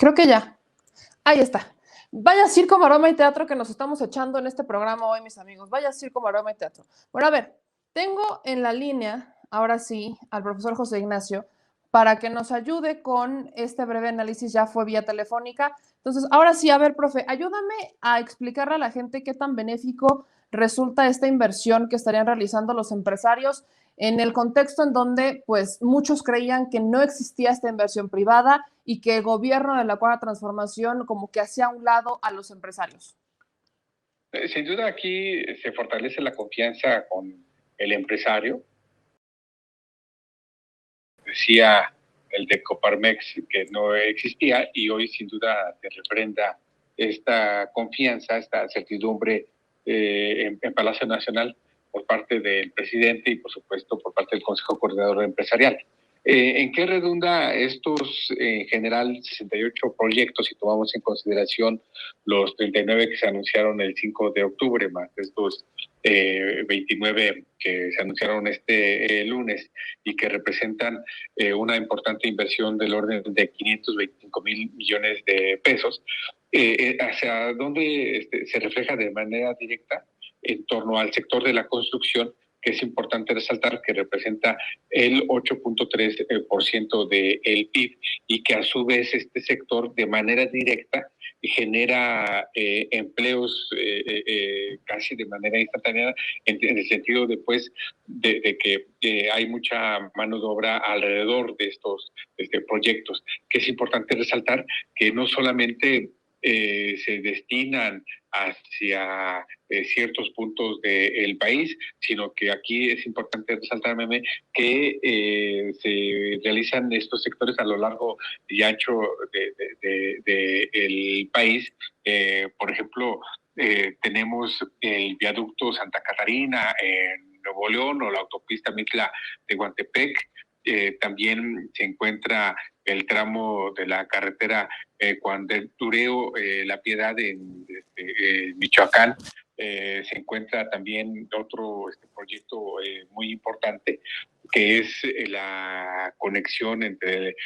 Creo que ya. Ahí está. Vaya circo, maroma y teatro que nos estamos echando en este programa hoy, mis amigos. Vaya circo, maroma y teatro. Bueno, a ver, tengo en la línea, ahora sí, al profesor José Ignacio, para que nos ayude con este breve análisis. Ya fue vía telefónica. Entonces, ahora sí, a ver, profe, ayúdame a explicarle a la gente qué tan benéfico resulta esta inversión que estarían realizando los empresarios en el contexto en donde pues muchos creían que no existía esta inversión privada y que el gobierno de la Cuarta Transformación como que hacía a un lado a los empresarios. Sin duda aquí se fortalece la confianza con el empresario. Decía el de Coparmex que no existía y hoy sin duda te refrenda esta confianza, esta certidumbre en Palacio Nacional por parte del presidente y por supuesto por parte del Consejo Coordinador Empresarial. ¿En qué redunda estos, en general, 68 proyectos, si tomamos en consideración los 39 que se anunciaron el 5 de octubre, más estos 29 que se anunciaron este lunes y que representan una importante inversión del orden de 525,000 millones de pesos? ¿Hacia dónde se refleja de manera directa? En torno al sector de la construcción, que es importante resaltar que representa el 8.3% del PIB y que a su vez este sector de manera directa genera empleos casi de manera instantánea en el sentido después de que hay mucha mano de obra alrededor de estos proyectos, que es importante resaltar que no solamente se destinan hacia ciertos puntos del país, sino que aquí es importante resaltar, Meme, que se realizan estos sectores a lo largo y ancho del país. Por ejemplo, tenemos el viaducto Santa Catarina en Nuevo León o la autopista Mitla de Guantepec. También se encuentra el tramo de la carretera Cuandertureo, La Piedad en Michoacán. Se encuentra también otro proyecto muy importante que es la conexión entre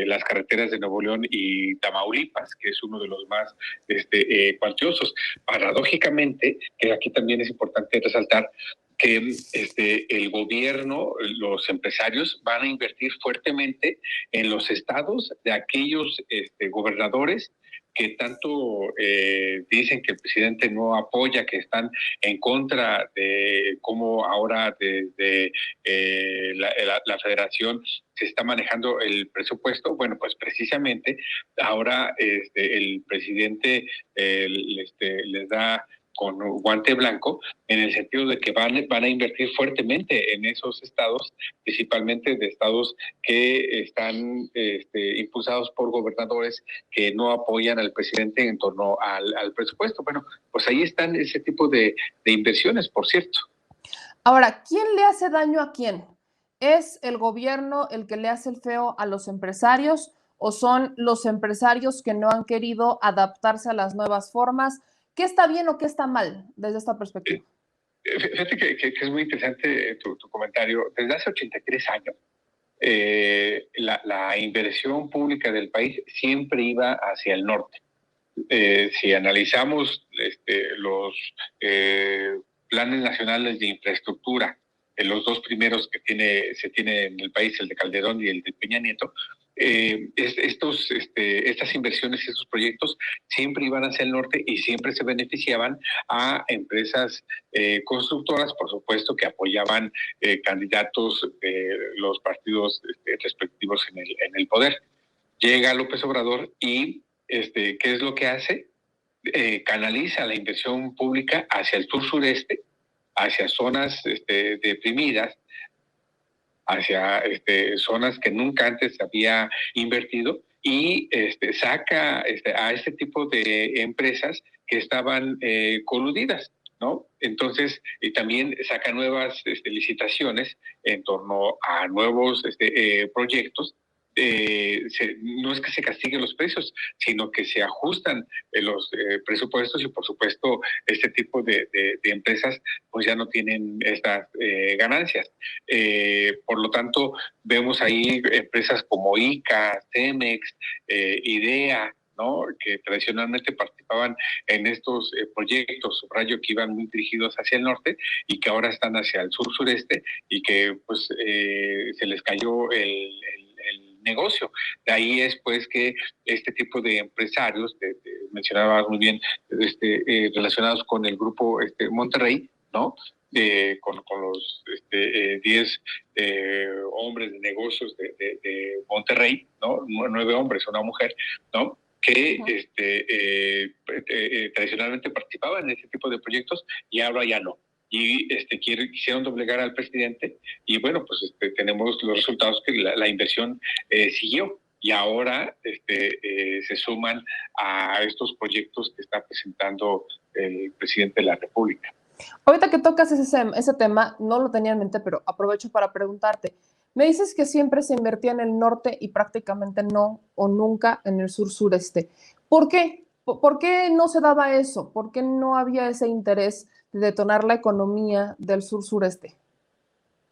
las carreteras de Nuevo León y Tamaulipas, que es uno de los más cuantiosos. Paradójicamente, que aquí también es importante resaltar que el gobierno, los empresarios van a invertir fuertemente en los estados de aquellos gobernadores que tanto dicen que el presidente no apoya, que están en contra de cómo ahora desde la federación se está manejando el presupuesto. Bueno, pues precisamente ahora el presidente les da con guante blanco, en el sentido de que van a invertir fuertemente en esos estados, principalmente de estados que están impulsados por gobernadores que no apoyan al presidente en torno al presupuesto. Bueno, pues ahí están ese tipo de inversiones, por cierto. Ahora, ¿quién le hace daño a quién? ¿Es el gobierno el que le hace el feo a los empresarios o son los empresarios que no han querido adaptarse a las nuevas formas? ¿Qué está bien o qué está mal desde esta perspectiva? Fíjate que es muy interesante tu comentario. Desde hace 83 años, la inversión pública del país siempre iba hacia el norte. Si analizamos los planes nacionales de infraestructura, los dos primeros que se tiene en el país, el de Calderón y el de Peña Nieto, estas inversiones y estos proyectos siempre iban hacia el norte y siempre se beneficiaban a empresas constructoras, por supuesto, que apoyaban candidatos de los partidos respectivos en el poder. Llega López Obrador y ¿qué es lo que hace? Canaliza la inversión pública hacia el sur-sureste, hacia zonas deprimidas, hacia zonas que nunca antes había invertido y saca a este tipo de empresas que estaban coludidas, ¿no? Entonces, y también saca nuevas licitaciones en torno a nuevos proyectos no es que se castiguen los precios, sino que se ajustan los presupuestos y por supuesto este tipo de empresas pues ya no tienen estas ganancias. Por lo tanto, vemos ahí empresas como ICA, Cemex, IDEA, ¿no? Que tradicionalmente participaban en estos proyectos, subrayo que iban muy dirigidos hacia el norte y que ahora están hacia el sur-sureste y que pues se les cayó el negocio. De ahí es pues que este tipo de empresarios, mencionaba muy bien, relacionados con el grupo Monterrey, ¿no? Con los 10 hombres de negocios de Monterrey, ¿no? 9 hombres, una mujer, ¿no? Que tradicionalmente participaban en ese tipo de proyectos y ahora ya no. Y quisieron doblegar al presidente y bueno, pues tenemos los resultados que la inversión siguió y ahora se suman a estos proyectos que está presentando el presidente de la República. Ahorita que tocas ese tema, no lo tenía en mente, pero aprovecho para preguntarte. Me dices que siempre se invertía en el norte y prácticamente no o nunca en el sur-sureste. ¿Por qué? ¿Por qué no se daba eso? ¿Por qué no había ese interés de detonar la economía del sur-sureste?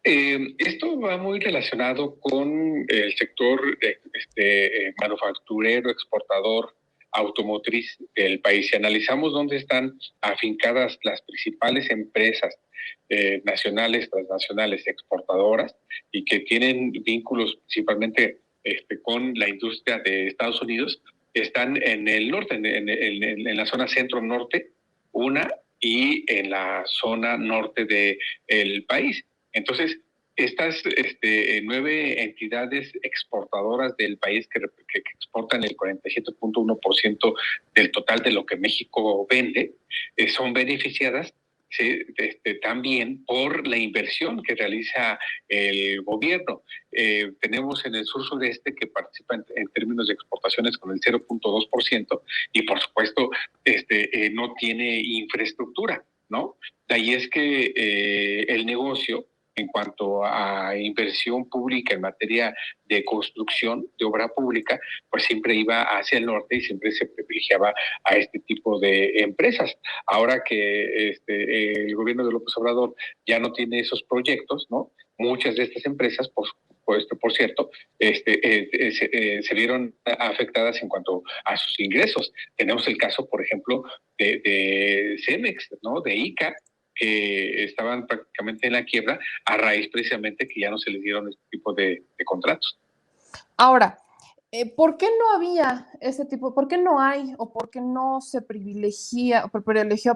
Esto va muy relacionado con el sector manufacturero, exportador, automotriz del país. Si analizamos dónde están afincadas las principales empresas nacionales, transnacionales, exportadoras y que tienen vínculos principalmente con la industria de Estados Unidos, están en el norte, en la zona centro-norte, una, y en la zona norte del país. Entonces, estas 9 entidades exportadoras del país que exportan el 47.1% del total de lo que México vende, son beneficiadas, ¿sí? También por la inversión que realiza el gobierno. Tenemos en el sur-sureste que participa en términos de exportaciones con el 0.2% y por supuesto no tiene infraestructura, ¿no? De ahí es que el negocio en cuanto a inversión pública en materia de construcción, de obra pública, pues siempre iba hacia el norte y siempre se privilegiaba a este tipo de empresas. Ahora que el gobierno de López Obrador ya no tiene esos proyectos, ¿no? Muchas de estas empresas, por cierto, se vieron afectadas en cuanto a sus ingresos. Tenemos el caso, por ejemplo, de Cemex, ¿no? De ICA, que estaban prácticamente en la quiebra a raíz precisamente que ya no se les dieron este tipo de contratos. Ahora, ¿por qué no había ese tipo, por qué no hay o por qué no se privilegió,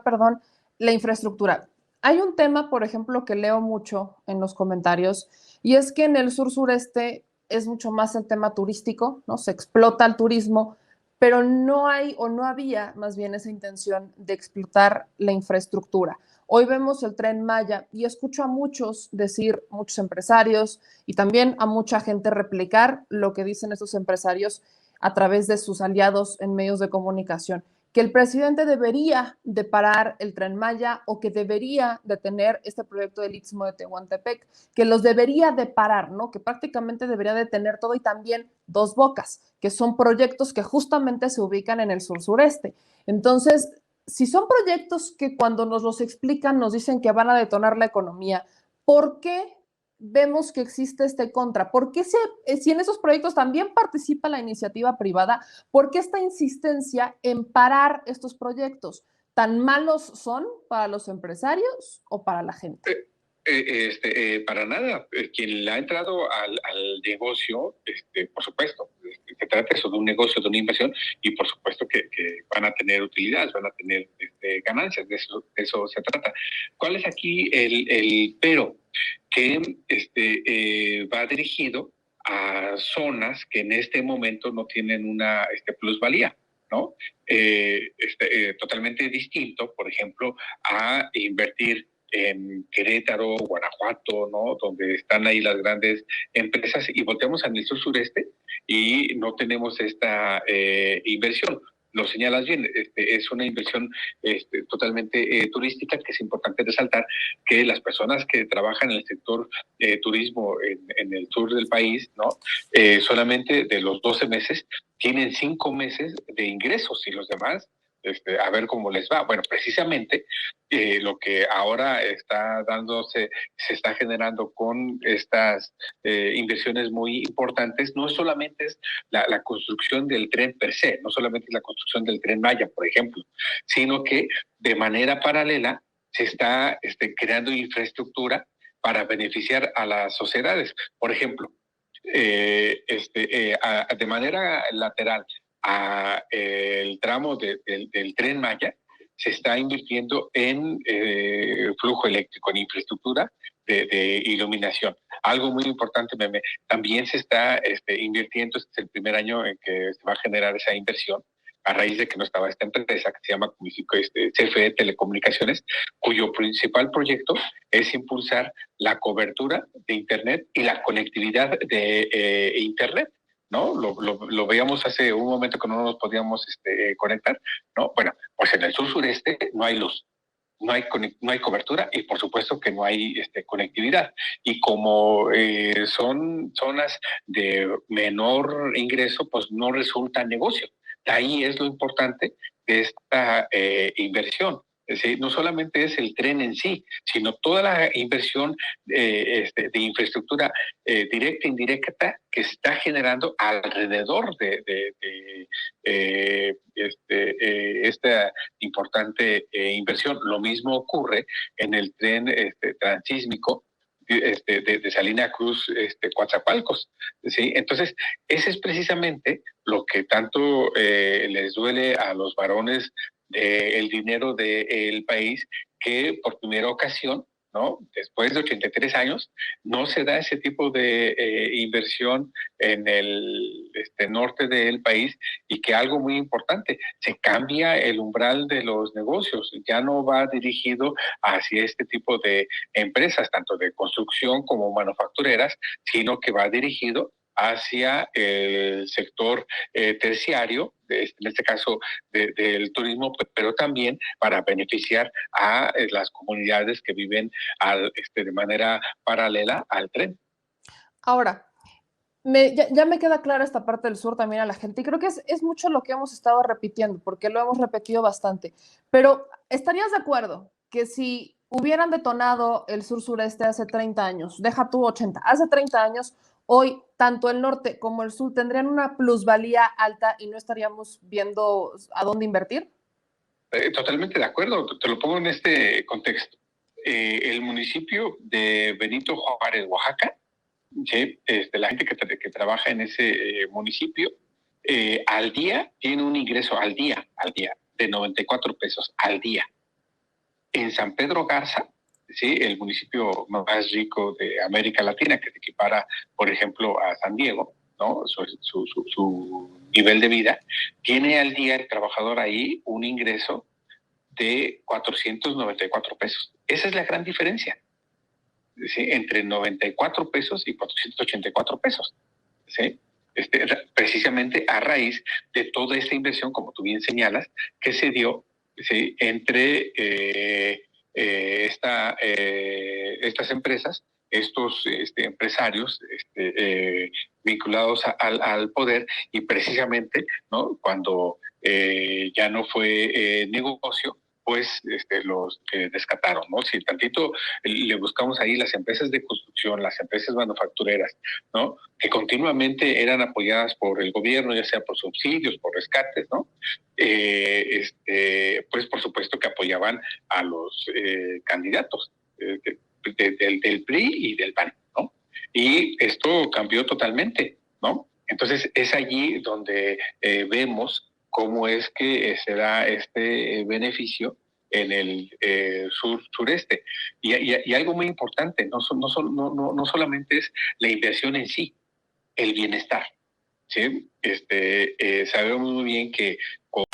perdón, la infraestructura? Hay un tema, por ejemplo, que leo mucho en los comentarios y es que en el sur-sureste es mucho más el tema turístico, ¿no? Se explota el turismo, pero no hay o no había más bien esa intención de explotar la infraestructura. Hoy vemos el Tren Maya y escucho a muchos decir, muchos empresarios y también a mucha gente replicar lo que dicen estos empresarios a través de sus aliados en medios de comunicación, que el presidente debería de parar el Tren Maya o que debería detener este proyecto del Istmo de Tehuantepec, que los debería de parar, ¿no? Que prácticamente debería detener todo y también Dos Bocas, que son proyectos que justamente se ubican en el sur-sureste. Entonces, si son proyectos que cuando nos los explican nos dicen que van a detonar la economía, ¿por qué vemos que existe este contra? ¿Por qué si en esos proyectos también participa la iniciativa privada, por qué esta insistencia en parar estos proyectos? ¿Tan malos son para los empresarios o para la gente? Para nada. Quien le ha entrado al negocio, por supuesto, se trata eso de un negocio, de una inversión, y por supuesto que van a tener utilidades, van a tener ganancias, de eso se trata. ¿Cuál es aquí el pero? Que va dirigido a zonas que en este momento no tienen una plusvalía, ¿no? Totalmente distinto, por ejemplo, a invertir en Querétaro, Guanajuato, ¿no? Donde están ahí las grandes empresas y volteamos al sur sureste y no tenemos esta inversión. lo señalas bien, es una inversión totalmente turística, que es importante resaltar que las personas que trabajan en el sector turismo en el sur del país, ¿no? Solamente de los 12 meses tienen 5 meses de ingresos, y los demás, a ver cómo les va. Bueno, precisamente lo que ahora está dándose, se está generando con estas inversiones muy importantes, no solamente es la construcción del tren per se, no solamente es la construcción del Tren Maya, por ejemplo, sino que de manera paralela se está creando infraestructura para beneficiar a las sociedades. Por ejemplo, de manera lateral a el tramo del Tren Maya, se está invirtiendo en flujo eléctrico, en infraestructura de iluminación. Algo muy importante, Meme, también se está invirtiendo, este es el primer año en que se va a generar esa inversión, a raíz de que no estaba esta empresa que se llama CFE Telecomunicaciones, cuyo principal proyecto es impulsar la cobertura de Internet y la conectividad de Internet, ¿no? Lo veíamos hace un momento que no nos podíamos conectar, ¿no? Bueno, pues en el sur-sureste no hay luz, no hay cobertura, y por supuesto que no hay conectividad. Y como son zonas de menor ingreso, pues no resulta negocio. Ahí es lo importante de esta inversión. Es decir, no solamente es el tren en sí, sino toda la inversión de infraestructura directa e indirecta que está generando alrededor de esta importante inversión. Lo mismo ocurre en el tren transísmico de Salina Cruz, Coatzacoalcos, ¿sí? Entonces, ese es precisamente lo que tanto les duele a los varones del dinero del país, que por primera ocasión, ¿no? Después de 83 años, no se da ese tipo de inversión en el norte del país, y que algo muy importante, se cambia el umbral de los negocios, ya no va dirigido hacia este tipo de empresas, tanto de construcción como manufactureras, sino que va dirigido hacia el sector terciario, en este caso del turismo, pero también para beneficiar a las comunidades que viven de manera paralela al tren. Ahora, ya me queda clara esta parte del sur también a la gente, y creo que es mucho lo que hemos estado repitiendo, porque lo hemos repetido bastante, pero ¿estarías de acuerdo que si hubieran detonado el sur-sureste hace 30 años, deja tú 80, hace 30 años, hoy tanto el norte como el sur tendrían una plusvalía alta y no estaríamos viendo a dónde invertir? Totalmente de acuerdo, te lo pongo en este contexto. El municipio de Benito Juárez, Oaxaca, ¿sí? La gente que trabaja en ese municipio, al día tiene un ingreso al día, de 94 pesos al día. En San Pedro Garza, ¿sí? El municipio más rico de América Latina, que se equipara, por ejemplo, a San Diego, ¿no? Su nivel de vida, tiene al día el trabajador ahí un ingreso de 494 pesos. Esa es la gran diferencia, ¿sí? Entre 94 pesos y 484 pesos, ¿sí? Precisamente a raíz de toda esta inversión, como tú bien señalas, que se dio, ¿sí? Entre estas empresas, estos empresarios vinculados al poder, y precisamente, ¿no? Cuando ya no fue negocio, pues los descataron, ¿no? Si tantito le buscamos ahí las empresas de construcción, las empresas manufactureras, ¿no? Que continuamente eran apoyadas por el gobierno, ya sea por subsidios, por rescates, ¿no? Pues por supuesto que apoyaban a los candidatos del PRI y del PAN, ¿no? Y esto cambió totalmente, ¿no? Entonces es allí donde vemos cómo es que se da este beneficio en el sureste. Y algo muy importante, no solamente es la inversión en sí, el bienestar, ¿sí? Sabemos muy bien que con